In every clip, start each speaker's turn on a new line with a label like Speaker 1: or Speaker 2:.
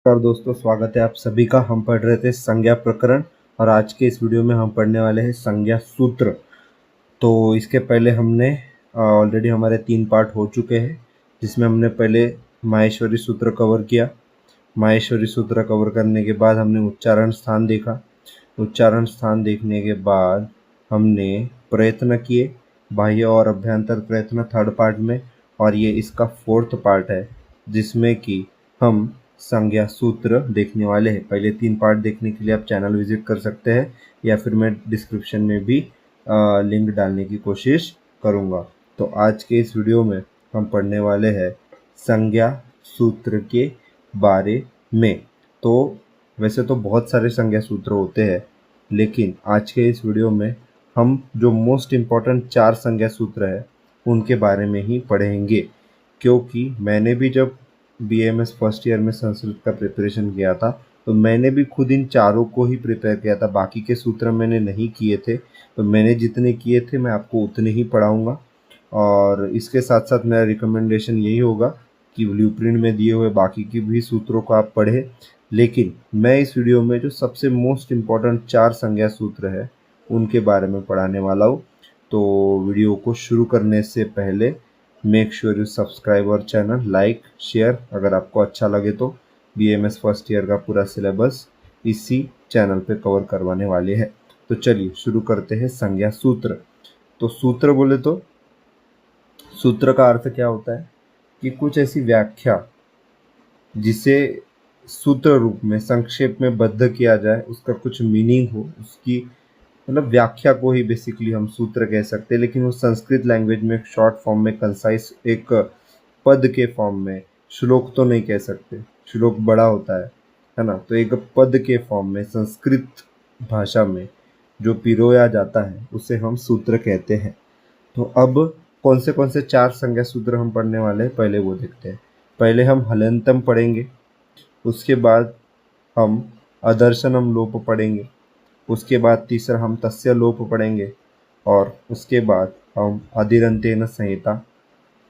Speaker 1: नमस्कार दोस्तों, स्वागत है आप सभी का। हम पढ़ रहे थे संज्ञा प्रकरण और आज के इस वीडियो में हम पढ़ने वाले हैं संज्ञा सूत्र। तो इसके पहले हमने ऑलरेडी हमारे 3 पार्ट हो चुके हैं, जिसमें हमने पहले माहेश्वरी सूत्र कवर किया। माहेश्वरी सूत्र कवर करने के बाद हमने उच्चारण स्थान देखा। उच्चारण स्थान देखने के बाद हमने प्रयत्न किए, बाह्य और अभ्यंतर प्रयत्न थर्ड पार्ट में, और ये इसका 4th पार्ट है जिसमें कि हम संज्ञा सूत्र देखने वाले हैं। पहले 3 पार्ट देखने के लिए आप चैनल विजिट कर सकते हैं या फिर मैं डिस्क्रिप्शन में भी लिंक डालने की कोशिश करूँगा। तो आज के इस वीडियो में हम पढ़ने वाले हैं संज्ञा सूत्र के बारे में। तो वैसे तो बहुत सारे संज्ञा सूत्र होते हैं, लेकिन आज के इस वीडियो में हम जो मोस्ट इम्पॉर्टेंट 4 संज्ञा सूत्र है उनके बारे में ही पढ़ेंगे, क्योंकि मैंने भी जब BAMS फर्स्ट ईयर में संस्कृत का प्रिपरेशन किया था तो मैंने भी खुद इन चारों को ही प्रिपेयर किया था। बाकी के सूत्र मैंने नहीं किए थे, तो मैंने जितने किए थे मैं आपको उतने ही पढ़ाऊँगा। और इसके साथ साथ मेरा रिकमेंडेशन यही होगा कि ब्लूप्रिंट में दिए हुए बाकी की भी सूत्रों को आप पढ़ें, लेकिन मैं इस वीडियो में जो सबसे मोस्ट इम्पॉर्टेंट 4 संज्ञा सूत्र है उनके बारे में पढ़ाने वाला हूँ। तो वीडियो को शुरू करने से पहले मेक श्योर यू सब्सक्राइब और चैनल, लाइक, शेयर। अगर आपको अच्छा लगे तो BAMS फर्स्ट ईयर का पूरा सिलेबस इसी चैनल पे कवर करवाने वाले हैं। तो चलिए शुरू करते हैं संज्ञा सूत्र। तो सूत्र बोले तो सूत्र का अर्थ क्या होता है कि कुछ ऐसी व्याख्या जिसे सूत्र रूप में संक्षेप में बद्ध किया जाए, उसका कुछ मीनिंग हो, उसकी मतलब व्याख्या को ही बेसिकली हम सूत्र कह सकते हैं। लेकिन वो संस्कृत लैंग्वेज में एक शॉर्ट फॉर्म में, कंसाइज एक पद के फॉर्म में, श्लोक तो नहीं कह सकते, श्लोक बड़ा होता है ना। तो एक पद के फॉर्म में संस्कृत भाषा में जो पिरोया जाता है उसे हम सूत्र कहते हैं। तो अब कौन से 4 संज्ञा सूत्र हम पढ़ने वाले हैं, पहले वो देखते हैं। पहले हम हलंतम पढ़ेंगे, उसके बाद हम अदर्शनम लोप पढ़ेंगे, उसके बाद तीसरा हम तस्य लोप पढ़ेंगे, और उसके बाद हम अधिरंतेन संहिता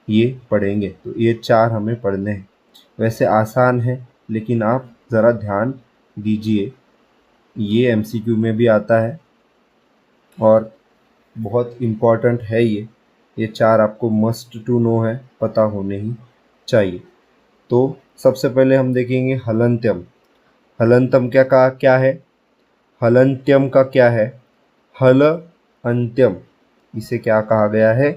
Speaker 1: ये पढ़ेंगे। तो ये 4 हमें पढ़ने हैं। वैसे आसान है, लेकिन आप ज़रा ध्यान दीजिए, ये MCQ में भी आता है और बहुत इम्पॉर्टेंट है। ये 4 आपको मस्ट टू नो है, पता होने ही चाहिए। तो सबसे पहले हम देखेंगे हलंत्यम। हलंत्यम क्या है? हलंत्यम का क्या है? हल अंत्यम, इसे क्या कहा गया है?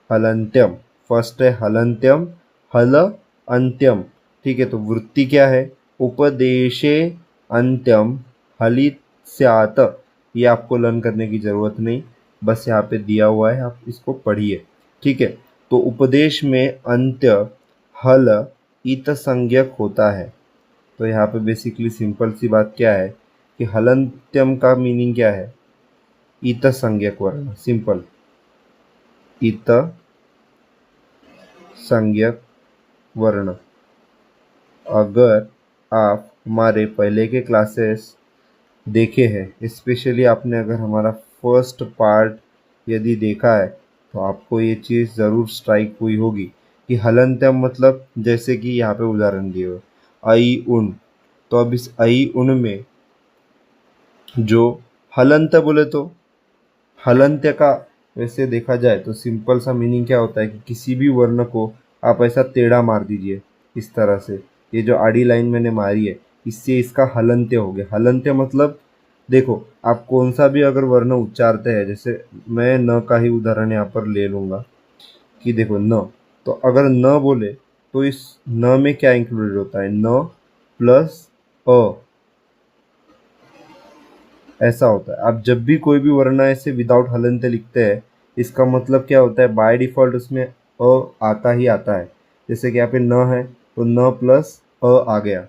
Speaker 1: हलंत्यम। फर्स्ट है हलंत्यम, हल अंत्यम। ठीक है, तो वृत्ति क्या है? उपदेशे अंत्यम हलित स्यात्। ये आपको लर्न करने की ज़रूरत नहीं, बस यहाँ पे दिया हुआ है, आप इसको पढ़िए। ठीक है, तो उपदेश में अंत्य हल इत संज्ञक होता है। तो यहाँ पे बेसिकली सिंपल सी बात क्या है कि हलंत्यम का मीनिंग क्या है? इत संज्ञक वर्ण, सिंपल, इत संज्ञक वर्ण। अगर आप हमारे पहले के क्लासेस देखे हैं, स्पेशली आपने अगर हमारा फर्स्ट पार्ट यदि देखा है, तो आपको ये चीज़ ज़रूर स्ट्राइक हुई होगी कि हलंत्यम मतलब, जैसे कि यहाँ पे उदाहरण दिए हुए आई उन। तो अब इस आई उन में जो हलंत बोले तो हलंत्य का वैसे देखा जाए तो सिंपल सा मीनिंग क्या होता है कि किसी भी वर्ण को आप ऐसा टेढ़ा मार दीजिए इस तरह से। ये जो आड़ी लाइन मैंने मारी है, इससे इसका हलंत्य हो गया। हलंत्य मतलब देखो, आप कौन सा भी अगर वर्ण उच्चारते हैं, जैसे मैं न का ही उदाहरण यहाँ पर ले लूँगा कि देखो न, तो अगर न बोले तो इस न में क्या इंक्लूडेड होता है? न प्लस अ, ऐसा होता है। आप जब भी कोई भी वर्ण ऐसे विदाउट हलंत्य लिखते हैं, इसका मतलब क्या होता है? बाय डिफॉल्ट उसमें अ आता ही आता है। जैसे कि यहाँ पे न है तो न प्लस अ आ गया,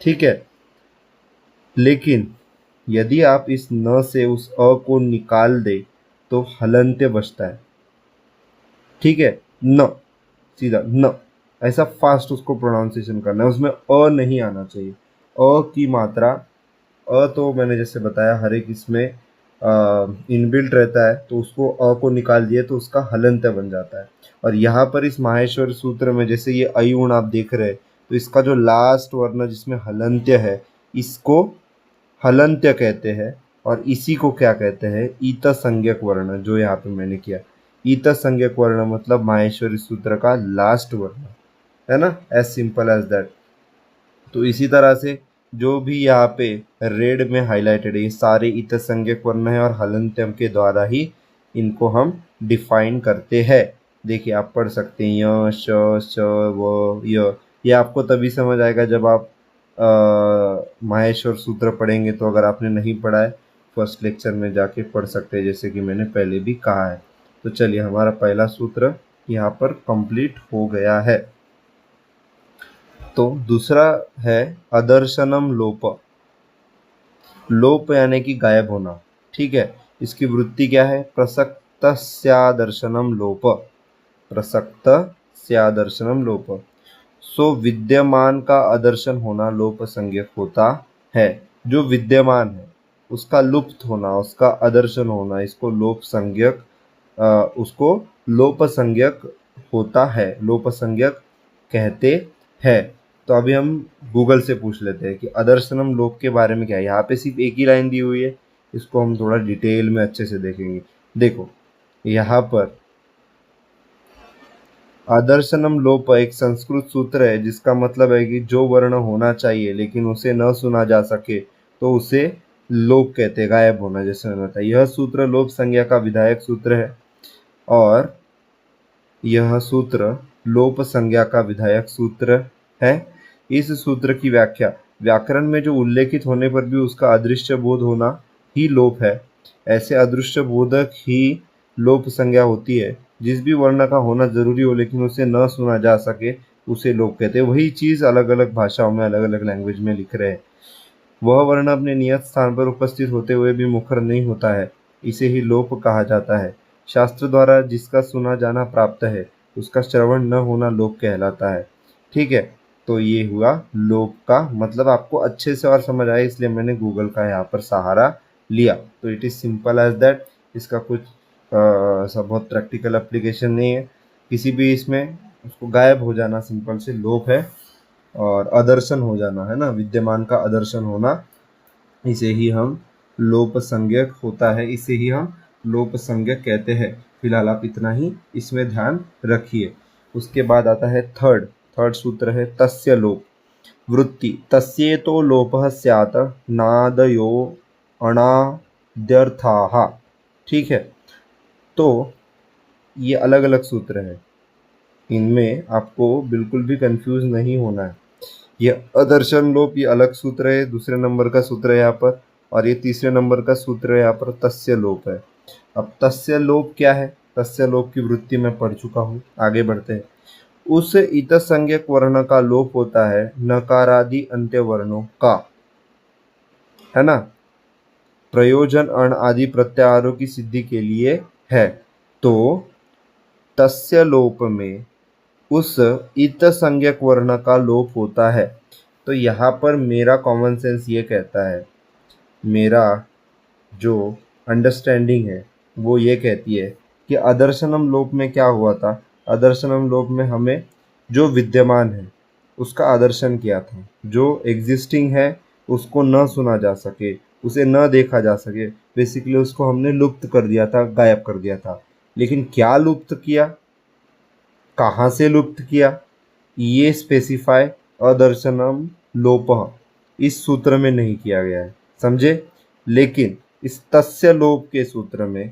Speaker 1: ठीक है। लेकिन यदि आप इस न से उस अ को निकाल दे तो हलंत्य बचता है, ठीक है। न, सीधा न, ऐसा फास्ट उसको प्रोनाउंसिएशन करना है, उसमें अ नहीं आना चाहिए। अ की मात्रा, अ तो मैंने जैसे बताया हर एक इसमें इनबिल्ट रहता है, तो उसको अ को निकाल दिए तो उसका हलंत्य बन जाता है। और यहाँ पर इस माहेश्वर सूत्र में जैसे ये अयुण आप देख रहे हैं, तो इसका जो लास्ट वर्ण जिसमें हलंत्य है इसको हलंत्य कहते हैं, और इसी को क्या कहते हैं, ईत संज्ञक वर्ण, जो यहाँ पे मैंने किया। ईत संज्ञक वर्ण मतलब माहेश्वरी सूत्र का लास्ट वर्ण, है ना, एज सिंपल एज दैट। तो इसी तरह से जो भी यहाँ पे रेड में हाईलाइटेड है ये सारे ईत संज्ञक वर्ण है और हलंत्यम के द्वारा ही इनको हम डिफाइन करते हैं। देखिए आप पढ़ सकते हैं य श श व य, ये आपको तभी समझ आएगा जब आप माहेश्वर सूत्र पढ़ेंगे। तो अगर आपने नहीं पढ़ा है फर्स्ट लेक्चर में जाके पढ़ सकते हैं, जैसे कि मैंने पहले भी कहा है। तो चलिए हमारा पहला सूत्र यहाँ पर कंप्लीट हो गया है। तो दूसरा है अदर्शनम लोप। लोप यानी कि गायब होना, ठीक है। इसकी वृत्ति क्या है, प्रसक्तस्यादर्शनम लोप, प्रसक्तस्यादर्शनम लोप। सो विद्यमान का अदर्शन होना लोप संज्ञक होता है। जो विद्यमान है उसका लुप्त होना, उसका अदर्शन होना, इसको लोप संज्ञक उसको लोप संज्ञक होता है, लोप संज्ञक कहते हैं। तो अभी हम गूगल से पूछ लेते हैं कि अदर्शनम लोप के बारे में क्या है। यहाँ पे सिर्फ एक ही लाइन दी हुई है, इसको हम थोड़ा डिटेल में अच्छे से देखेंगे। देखो यहाँ पर आदर्शनम लोप एक संस्कृत सूत्र है जिसका मतलब है कि जो वर्ण होना चाहिए लेकिन उसे न सुना जा सके तो उसे लोप कहते हैं, गायब होना जैसे मैंने बताया। यह सूत्र लोप संज्ञा का विधायक सूत्र है और यह सूत्र लोप संज्ञा का विधायक सूत्र है। इस सूत्र की व्याख्या व्याकरण में जो उल्लेखित होने पर भी उसका अदृश्य बोध होना ही लोप है। ऐसे अदृश्य बोधक ही लोप संज्ञा होती है। जिस भी वर्ण का होना जरूरी हो लेकिन उसे न सुना जा सके उसे लोप कहते हैं। वही चीज अलग अलग भाषाओं में अलग अलग लैंग्वेज में लिख रहे हैं। वह वर्ण अपने नियत स्थान पर उपस्थित होते हुए भी मुखर नहीं होता है, इसे ही लोप कहा जाता है। शास्त्र द्वारा जिसका सुना जाना प्राप्त है उसका श्रवण न होना लोप कहलाता है, ठीक है। तो ये हुआ लोप का मतलब। आपको अच्छे से और समझ आया इसलिए मैंने गूगल का यहाँ पर सहारा लिया। तो it is simple as that. इसका कुछ सब बहुत प्रैक्टिकल एप्लीकेशन नहीं है किसी भी इसमें। उसको गायब हो जाना सिंपल से लोप है, और अदर्शन हो जाना है ना, विद्यमान का अदर्शन होना, इसे ही हम लोप संज्ञक होता है, इसे ही हम लोप संज्ञक कहते हैं। फिलहाल आप इतना ही इसमें ध्यान रखिए। उसके बाद आता है थर्ड सूत्र है तस्य लोप। वृत्ति तस्येतो लोपः स्यात् नादयो अणाद्यर्थाः, ठीक है। तो ये अलग अलग सूत्र है, इनमें आपको बिल्कुल भी कंफ्यूज नहीं होना है। ये अदर्शन लोप ये अलग सूत्र है, दूसरे नंबर का सूत्र है यहाँ पर, और ये तीसरे नंबर का सूत्र है यहाँ पर तस्य लोप है। अब तस्य लोप क्या है, तस्य लोप की वृत्ति मैं पढ़ चुका हूँ। आगे बढ़ते हैं। उस इत संज्ञक वर्ण का लोप होता है नकारादि अंत्य वर्णों का, है ना, प्रयोजन अण आदि प्रत्याहारों की सिद्धि के लिए है। तो तस्य लोप में उस इत संज्ञक वर्ण का लोप होता है। तो यहाँ पर मेरा कॉमन सेंस ये कहता है, मेरा जो अंडरस्टैंडिंग है वो ये कहती है कि अदर्शनम लोप में क्या हुआ था। अदर्शनम लोप में हमें जो विद्यमान है उसका आदर्शन किया था, जो एग्जिस्टिंग है उसको न सुना जा सके, उसे न देखा जा सके, बेसिकली उसको हमने लुप्त कर दिया था, गायब कर दिया था। लेकिन क्या लुप्त किया, कहाँ से लुप्त किया, ये स्पेसिफाई अदर्शनम लोप इस सूत्र में नहीं किया गया है, समझे। लेकिन इस तस्य लोप के सूत्र में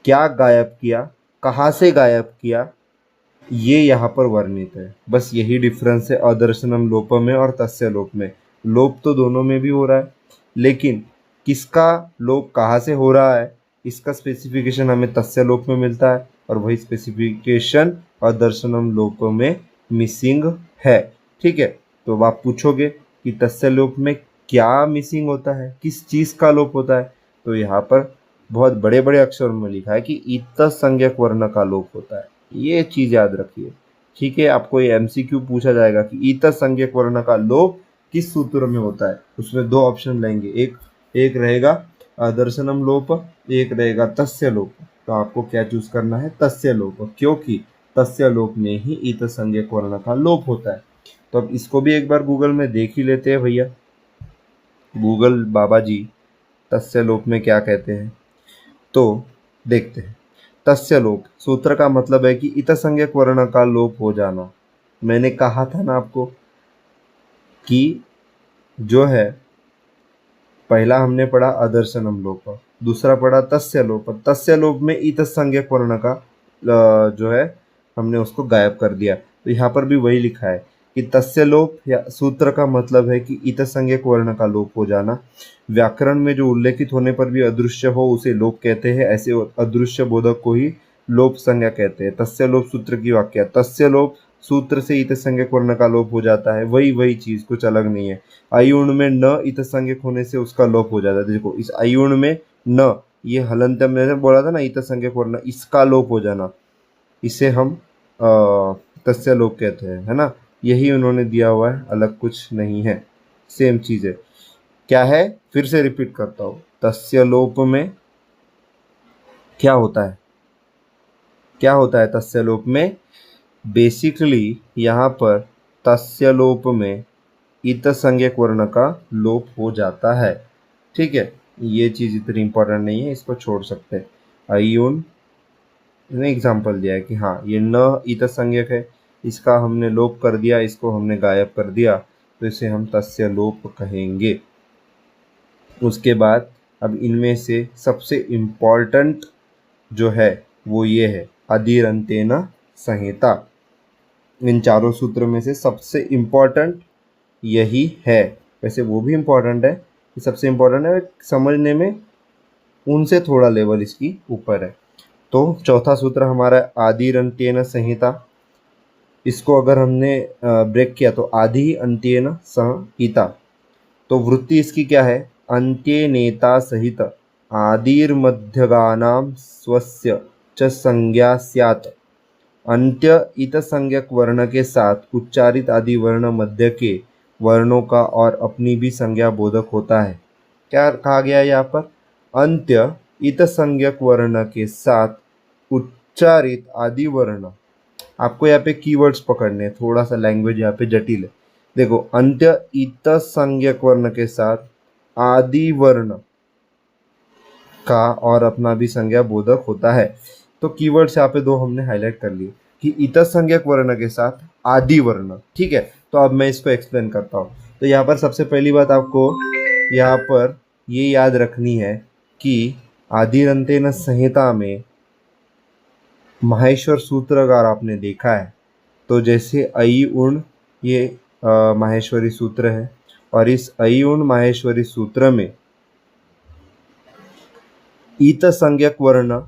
Speaker 1: क्या गायब किया, कहाँ से गायब किया, ये यहाँ पर वर्णित है। बस यही डिफरेंस है अदर्शनम लोप में और तस्य लोप में। लोप तो दोनों में भी हो रहा है, लेकिन किसका लोप कहाँ से हो रहा है इसका स्पेसिफिकेशन हमें तस्य लोप में मिलता है, और वही स्पेसिफिकेशन अदर्शनम लोप में मिसिंग है, ठीक है। तो अब आप पूछोगे कि तस्य लोप में क्या मिसिंग होता है, किस चीज़ का लोप होता है। तो यहाँ पर बहुत बड़े बड़े अक्षरों में लिखा है कि इत संज्ञक वर्ण का लोप होता है। ये चीज़ याद रखिए, ठीक है। आपको ये एमसीक्यू पूछा जाएगा कि इत संज्ञक वर्ण का लोप किस सूत्र में होता है। उसमें दो ऑप्शन लेंगे, एक रहेगा अदर्शनम लोप, एक रहेगा तस्य लोप। तो आपको क्या चूज करना है, तस्य लोप, क्योंकि तस्य लोप में ही इत संज्ञक वर्ण का लोप होता है। तो अब इसको भी एक बार गूगल में देख ही लेते हैं भैया। गूगल बाबा जी तस्य लोप में क्या कहते हैं, तो देखते हैं। तस्य लोप सूत्र का मतलब है कि इतसंज्ञक वर्ण का लोप हो जाना। मैंने कहा था ना आपको कि जो है, पहला हमने पढ़ा अदर्शनम लोप, दूसरा पढ़ा तस्य लोप। तस्य लोप में इतसंज्ञक वर्ण का जो है हमने उसको गायब कर दिया। तो यहाँ पर भी वही लिखा है कि तस्य लोप या सूत्र का मतलब है कि इतसंज्ञक वर्ण का लोप हो जाना। व्याकरण में जो उल्लेखित होने पर भी अदृश्य हो उसे लोप कहते हैं। ऐसे अदृश्य बोधक को ही लोप संज्ञा कहते हैं। तस्य लोप सूत्र की वाक्य, तस्य लोप सूत्र से इतसंज्ञक वर्ण का लोप हो जाता है। वही चीज, कुछ अलग नहीं है। अयुण में न इतसंज्ञक होने से उसका लोप हो जाता है। देखो इस अयुण में न, ये हलंत में बोला था ना इतसंज्ञक वर्ण, इसका लोप हो जाना, इसे हम तस्य लोप कहते हैं, है ना। यही उन्होंने दिया हुआ है, अलग कुछ नहीं है, सेम चीज है। क्या है, फिर से रिपीट करता हूं। तस्य लोप में क्या होता है, क्या होता है तस्य लोप में? बेसिकली यहाँ पर तस्य लोप में इतसंज्ञक वर्ण का लोप हो जाता है। ठीक है, ये चीज इतनी इंपॉर्टेंट नहीं है, इसको छोड़ सकते हैं। अयुन ने एग्जाम्पल दिया है कि हाँ ये न इतसंज्ञक है, इसका हमने लोप कर दिया, इसको हमने गायब कर दिया, तो इसे हम तस्य लोप कहेंगे। उसके बाद अब इनमें से सबसे इम्पॉर्टेंट जो है वो ये है अदिरंतेन संहिता। इन चारों सूत्र में से सबसे इम्पॉर्टेंट यही है। वैसे वो भी इम्पॉर्टेंट है, ये सबसे इम्पॉर्टेंट है, समझने में उनसे थोड़ा लेवल इसकी ऊपर है। तो चौथा सूत्र हमारा आदिरंत्येन संहिता। इसको अगर हमने ब्रेक किया तो आदि अंत्येन संहिता। तो वृत्ति इसकी क्या है? अन्त्येनेता सहित आदिर्मध्यगानां स्वस्य च संज्ञा स्यात्। अंत्य इतसंज्ञक वर्ण के साथ उच्चारित आदि वर्ण मध्य के वर्णों का और अपनी भी संज्ञा बोधक होता है। क्या कहा गया है यहाँ पर? अंत्य इतसंज्ञक वर्ण के साथ उच्चारित आदि वर्ण। आपको यहाँ पे कीवर्ड्स पकड़ने हैं, थोड़ा सा लैंग्वेज यहाँ पे जटिल है। देखो, अंत्य इतसंज्ञक वर्ण के साथ आदि वर्ण का और अपना भी संज्ञा बोधक होता है। तो कीवर्ड्स यहाँ पे दो हमने हाईलाइट कर लिए कि इतसंज्ञक वर्ण के साथ आदि वर्ण। ठीक है, तो अब मैं इसको एक्सप्लेन करता हूँ। तो यहाँ पर सबसे पहली बात आपको यहाँ पर ये याद रखनी है कि आदिरंतेन संहिता में माहेश्वर सूत्र अगर आपने देखा है तो जैसे अई उण, ये माहेश्वरी सूत्र है, और इस अई उण माहेश्वरी सूत्र में इतसंज्ञक वर्ण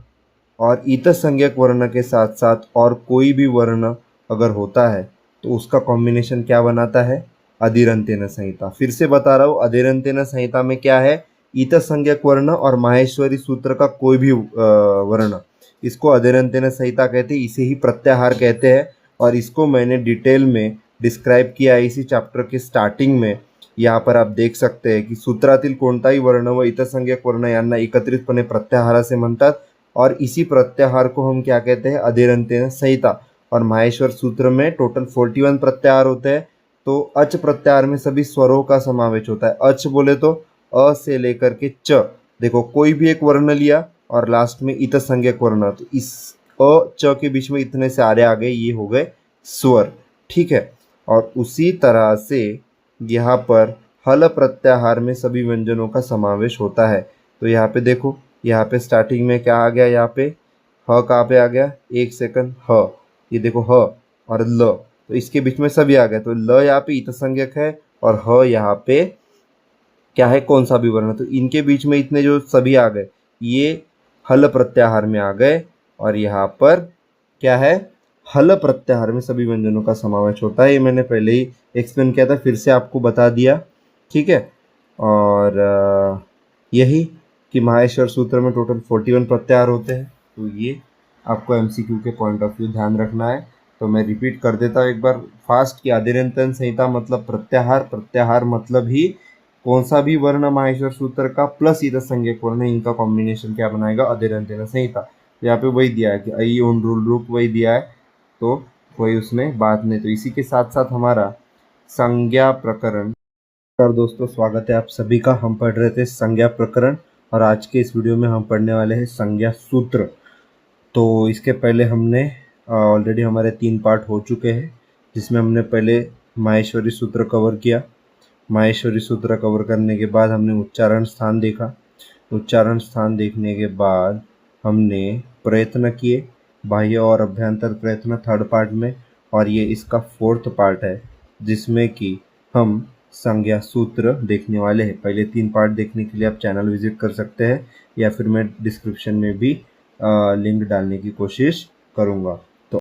Speaker 1: और इतसंज्ञक वर्ण के साथ साथ और कोई भी वर्ण अगर होता है तो उसका कॉम्बिनेशन क्या बनाता है? अदिरंतेन संहिता। फिर से बता रहा हूँ, अदिरंतेन संहिता में क्या है? इतसंज्ञक वर्ण और माहेश्वरी सूत्र का कोई भी वर्ण, इसको अदिरंतेन संहिता कहते हैं, इसे ही प्रत्याहार कहते हैं। और इसको मैंने डिटेल में डिस्क्राइब किया है इसी चैप्टर के स्टार्टिंग में। यहाँ पर आप देख सकते हैं की सूत्रातील कोणताही वर्ण व इतसंज्ञक वर्ण यांना एकत्रितपणे प्रत्याहाराचे म्हणतात, और इसी प्रत्याहार को हम क्या कहते हैं? अदिरंतेन संहिता। और माहेश्वर सूत्र में टोटल 41 प्रत्याहार होते हैं। तो अच प्रत्याहार में सभी स्वरों का समावेश होता है। अच बोले तो अ से लेकर के च। देखो, कोई भी एक वर्ण लिया और लास्ट में इतसंज्ञक वर्ण, तो इस अ च के बीच में इतने सारे आ गए, ये हो गए स्वर। ठीक है, और उसी तरह से यहाँ पर हल प्रत्याहार में सभी व्यंजनों का समावेश होता है। तो यहाँ पे देखो, यहाँ पे स्टार्टिंग में क्या आ गया? यहाँ पे ह कहाँ पे आ गया? एक सेकंड, ह, ये देखो ह और ल, तो इसके बीच में सभी आ गए। तो ल यहाँ पे इतसंज्ञक है और ह यहाँ पे क्या है? कौन सा भी वर्ण, तो इनके बीच में इतने जो सभी आ गए ये हल प्रत्याहार में आ गए। और यहाँ पर क्या है? हल प्रत्याहार में सभी व्यंजनों का समावेश होता है। ये मैंने पहले ही एक्सप्लेन किया था, फिर से आपको बता दिया। ठीक है, और यही कि माहेश्वर सूत्र में टोटल 41 प्रत्याहार होते हैं। तो ये आपको एमसीक्यू के पॉइंट ऑफ व्यू ध्यान रखना है। तो मैं रिपीट कर देता हूँ एक बार फास्ट कि अदिरंतेन संहिता मतलब प्रत्याहार, प्रत्याहार मतलब ही कौन सा भी वर्ण माहेश्वर सूत्र का प्लस इतसंज्ञक वर्ण, इनका कॉम्बिनेशन क्या बनाएगा? अदिरंतेन संहिता। यहाँ पे वही दिया है कि अई उण रूल रूप वही दिया है, तो कोई उसमें बात नहीं। तो इसी के साथ साथ हमारा संज्ञा प्रकरण। नमस्कार दोस्तों, स्वागत है आप सभी का। हम पढ़ रहे थे संज्ञा प्रकरण और आज के इस वीडियो में हम पढ़ने वाले हैं संज्ञा सूत्र। तो इसके पहले हमने ऑलरेडी हमारे 3 पार्ट हो चुके हैं, जिसमें हमने पहले माहेश्वरी सूत्र कवर किया। माहेश्वरी सूत्र कवर करने के बाद हमने उच्चारण स्थान देखा। उच्चारण स्थान देखने के बाद हमने प्रयत्न किए, बाह्य और अभ्यंतर प्रयत्न थर्ड पार्ट में, और ये इसका 4th पार्ट है जिसमें कि हम संज्ञा सूत्र देखने वाले हैं। पहले 3 पार्ट देखने के लिए आप चैनल विजिट कर सकते हैं या फिर मैं डिस्क्रिप्शन में भी लिंक डालने की कोशिश करूँगा।